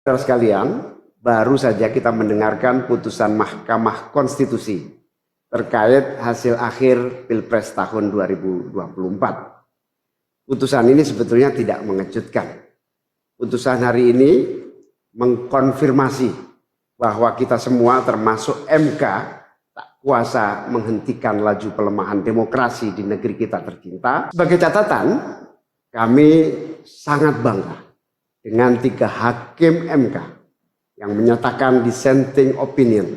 Saudara sekalian, baru saja kita mendengarkan putusan Mahkamah Konstitusi terkait hasil akhir Pilpres tahun 2024. Putusan ini sebetulnya tidak mengejutkan. Putusan hari ini mengkonfirmasi bahwa kita semua termasuk MK tak kuasa menghentikan laju pelemahan demokrasi di negeri kita tercinta. Sebagai catatan, kami sangat bangga dengan 3 hakim MK yang menyatakan dissenting opinion.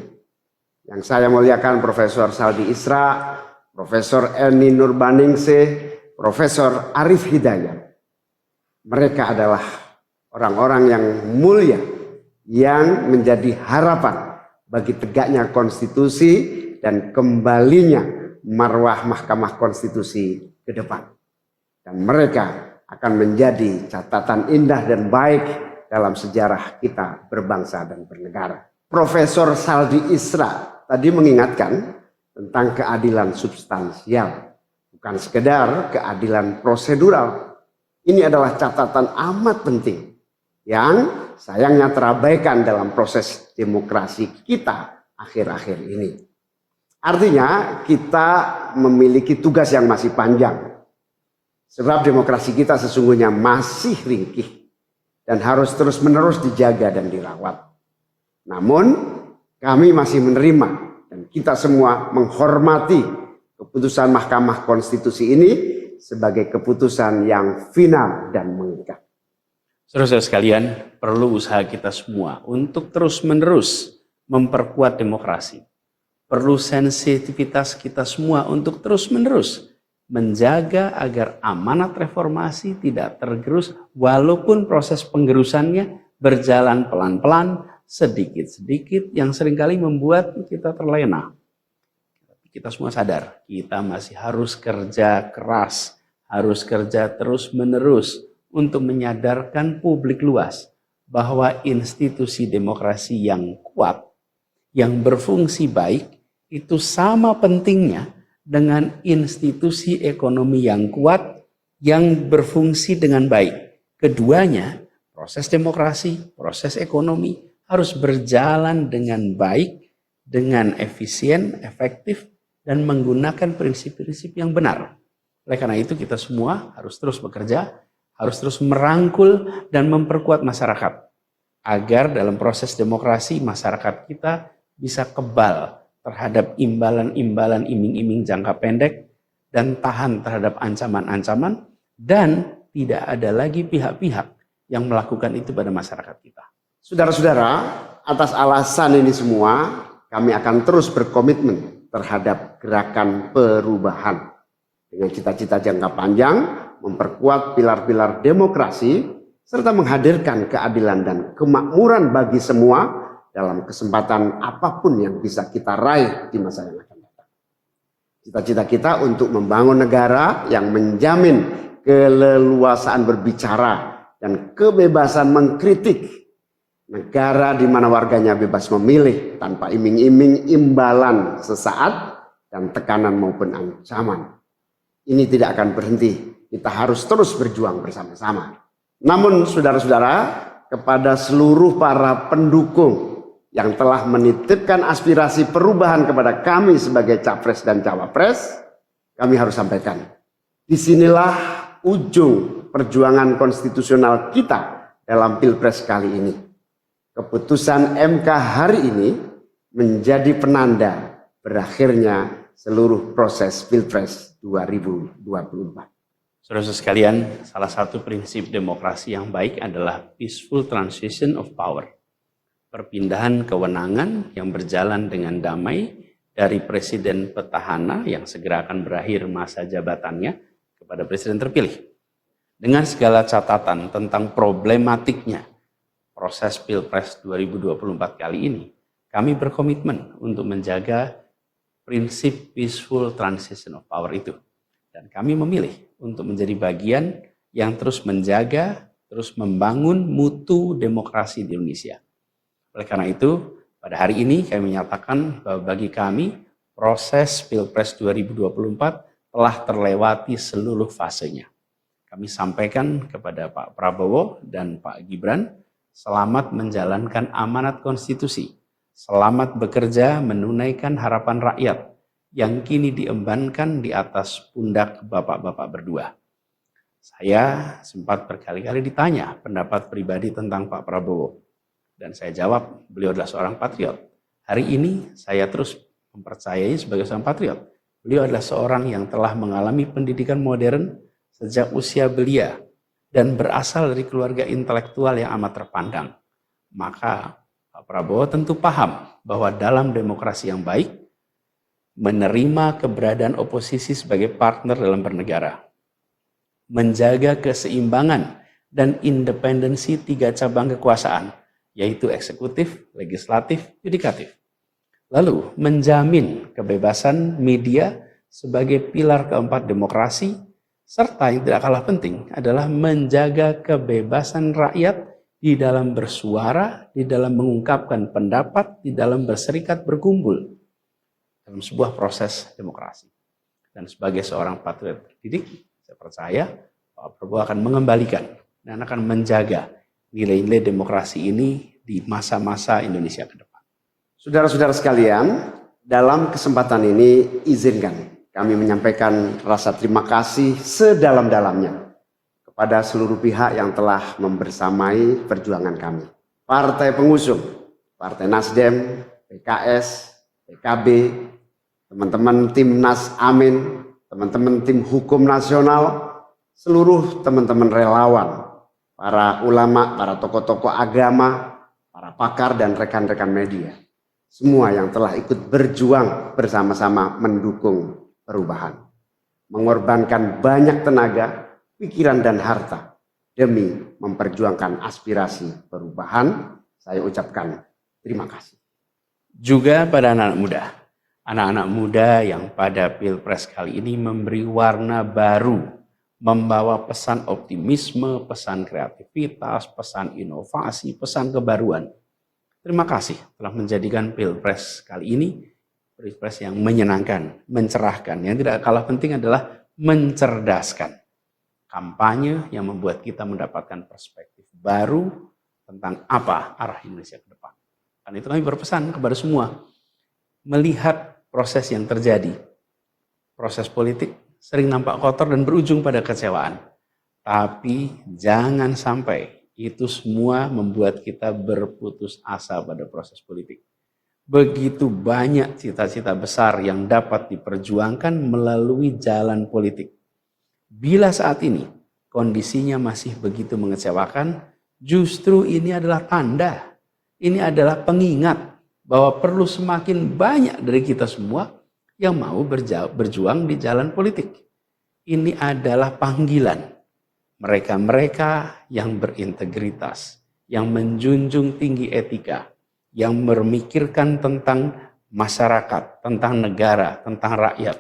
Yang saya muliakan Profesor Saldi Isra, Profesor Eni Nurbaningsih, Profesor Arif Hidayat. Mereka adalah orang-orang yang mulia yang menjadi harapan bagi tegaknya konstitusi dan kembalinya marwah Mahkamah Konstitusi ke depan. Dan mereka akan menjadi catatan indah dan baik dalam sejarah kita berbangsa dan bernegara. Profesor Saldi Isra tadi mengingatkan tentang keadilan substansial, bukan sekedar keadilan prosedural. Ini adalah catatan amat penting yang sayangnya terabaikan dalam proses demokrasi kita akhir-akhir ini. Artinya kita memiliki tugas yang masih panjang. Sebab demokrasi kita sesungguhnya masih ringkih dan harus terus-menerus dijaga dan dirawat. Namun kami masih menerima dan kita semua menghormati keputusan Mahkamah Konstitusi ini sebagai keputusan yang final dan mengikat. Saudara-saudara sekalian, perlu usaha kita semua untuk terus-menerus memperkuat demokrasi. Perlu sensitivitas kita semua untuk terus-menerus menjaga agar amanat reformasi tidak tergerus walaupun proses penggerusannya berjalan pelan-pelan, sedikit-sedikit yang seringkali membuat kita terlena. Kita semua sadar, kita masih harus kerja keras, harus kerja terus-menerus untuk menyadarkan publik luas bahwa institusi demokrasi yang kuat, yang berfungsi baik, itu sama pentingnya dengan institusi ekonomi yang kuat, yang berfungsi dengan baik. Keduanya, proses demokrasi, proses ekonomi, harus berjalan dengan baik, dengan efisien, efektif, dan menggunakan prinsip-prinsip yang benar. Oleh karena itu kita semua harus terus bekerja, harus terus merangkul dan memperkuat masyarakat. Agar dalam proses demokrasi masyarakat kita bisa kebal terhadap imbalan-imbalan iming-iming jangka pendek dan tahan terhadap ancaman-ancaman dan tidak ada lagi pihak-pihak yang melakukan itu pada masyarakat kita. Saudara-saudara, atas alasan ini semua kami akan terus berkomitmen terhadap gerakan perubahan dengan cita-cita jangka panjang, memperkuat pilar-pilar demokrasi serta menghadirkan keadilan dan kemakmuran bagi semua dalam kesempatan apapun yang bisa kita raih di masa yang akan datang. Cita-cita kita untuk membangun negara yang menjamin keleluasaan berbicara dan kebebasan mengkritik. Negara di mana warganya bebas memilih tanpa iming-iming imbalan sesaat dan tekanan maupun ancaman. Ini tidak akan berhenti. Kita harus terus berjuang bersama-sama. Namun saudara-saudara, kepada seluruh para pendukung yang telah menitipkan aspirasi perubahan kepada kami sebagai capres dan cawapres, kami harus sampaikan. Disinilah ujung perjuangan konstitusional kita dalam Pilpres kali ini. Keputusan MK hari ini menjadi penanda berakhirnya seluruh proses Pilpres 2024. Saudara-saudara sekalian, salah satu prinsip demokrasi yang baik adalah peaceful transition of power. Perpindahan kewenangan yang berjalan dengan damai dari presiden petahana yang segera akan berakhir masa jabatannya kepada presiden terpilih. Dengan segala catatan tentang problematiknya proses Pilpres 2024 kali ini, kami berkomitmen untuk menjaga prinsip peaceful transition of power itu. Dan kami memilih untuk menjadi bagian yang terus menjaga, terus membangun mutu demokrasi di Indonesia. Oleh karena itu, pada hari ini kami menyatakan bahwa bagi kami, proses Pilpres 2024 telah terlewati seluruh fasenya. Kami sampaikan kepada Pak Prabowo dan Pak Gibran selamat menjalankan amanat konstitusi, selamat bekerja menunaikan harapan rakyat yang kini diembankan di atas pundak bapak-bapak berdua. Saya sempat berkali-kali ditanya pendapat pribadi tentang Pak Prabowo. Dan saya jawab, beliau adalah seorang patriot. Hari ini saya terus mempercayai sebagai seorang patriot. Beliau adalah seorang yang telah mengalami pendidikan modern sejak usia belia dan berasal dari keluarga intelektual yang amat terpandang. Maka Pak Prabowo tentu paham bahwa dalam demokrasi yang baik, menerima keberadaan oposisi sebagai partner dalam bernegara, menjaga keseimbangan dan independensi 3 cabang kekuasaan, yaitu eksekutif, legislatif, yudikatif. Lalu menjamin kebebasan media sebagai pilar keempat demokrasi, serta yang tidak kalah penting adalah menjaga kebebasan rakyat di dalam bersuara, di dalam mengungkapkan pendapat, di dalam berserikat berkumpul dalam sebuah proses demokrasi. Dan sebagai seorang patriot terdidik, saya percaya Pak Prabowo akan mengembalikan dan akan menjaga nilai-nilai demokrasi ini di masa-masa Indonesia ke depan. Saudara-saudara sekalian, dalam kesempatan ini izinkan kami menyampaikan rasa terima kasih sedalam-dalamnya kepada seluruh pihak yang telah membersamai perjuangan kami. Partai pengusung, Partai Nasdem, PKS, PKB, teman-teman Timnas Amin, teman-teman tim hukum nasional, seluruh teman-teman relawan, para ulama, para tokoh-tokoh agama, para pakar dan rekan-rekan media. Semua yang telah ikut berjuang bersama-sama mendukung perubahan. Mengorbankan banyak tenaga, pikiran dan harta demi memperjuangkan aspirasi perubahan. Saya ucapkan terima kasih. Juga pada anak-anak muda yang pada Pilpres kali ini memberi warna baru, membawa pesan optimisme, pesan kreativitas, pesan inovasi, pesan kebaruan. Terima kasih telah menjadikan Pilpres kali ini Pilpres yang menyenangkan, mencerahkan. Yang tidak kalah penting adalah mencerdaskan. Kampanye yang membuat kita mendapatkan perspektif baru tentang apa arah Indonesia ke depan. Dan itu kami berpesan kepada semua, melihat proses yang terjadi. Proses politik sering nampak kotor dan berujung pada kecewaan. Tapi jangan sampai itu semua membuat kita berputus asa pada proses politik. Begitu banyak cita-cita besar yang dapat diperjuangkan melalui jalan politik. Bila saat ini kondisinya masih begitu mengecewakan, justru ini adalah tanda, ini adalah pengingat bahwa perlu semakin banyak dari kita semua yang mau berjuang di jalan politik. Ini adalah panggilan. Mereka-mereka yang berintegritas, yang menjunjung tinggi etika, yang memikirkan tentang masyarakat, tentang negara, tentang rakyat,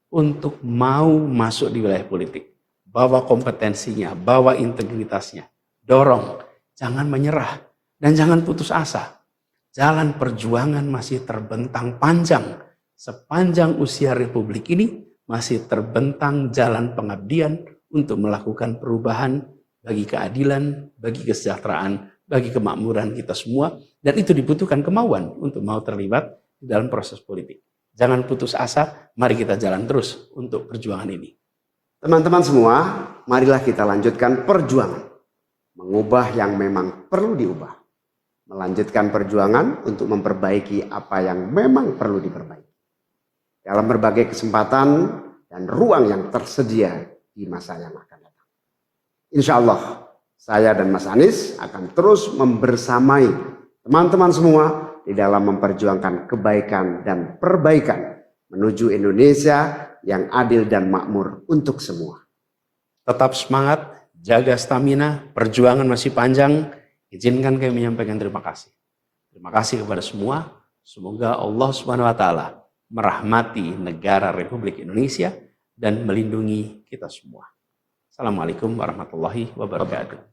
untuk mau masuk di wilayah politik. Bawa kompetensinya, bawa integritasnya, dorong, jangan menyerah, dan jangan putus asa. Jalan perjuangan masih terbentang panjang. Sepanjang usia Republik ini masih terbentang jalan pengabdian untuk melakukan perubahan bagi keadilan, bagi kesejahteraan, bagi kemakmuran kita semua. Dan itu dibutuhkan kemauan untuk mau terlibat di dalam proses politik. Jangan putus asa, mari kita jalan terus untuk perjuangan ini. Teman-teman semua, marilah kita lanjutkan perjuangan. Mengubah yang memang perlu diubah. Melanjutkan perjuangan untuk memperbaiki apa yang memang perlu diperbaiki. Dalam berbagai kesempatan dan ruang yang tersedia di masa yang akan datang. Insya Allah, saya dan Mas Anies akan terus membersamai teman-teman semua di dalam memperjuangkan kebaikan dan perbaikan menuju Indonesia yang adil dan makmur untuk semua. Tetap semangat, jaga stamina, perjuangan masih panjang. Izinkan kami menyampaikan terima kasih. Terima kasih kepada semua. Semoga Allah SWT merahmati negara Republik Indonesia dan melindungi kita semua. Assalamualaikum warahmatullahi wabarakatuh.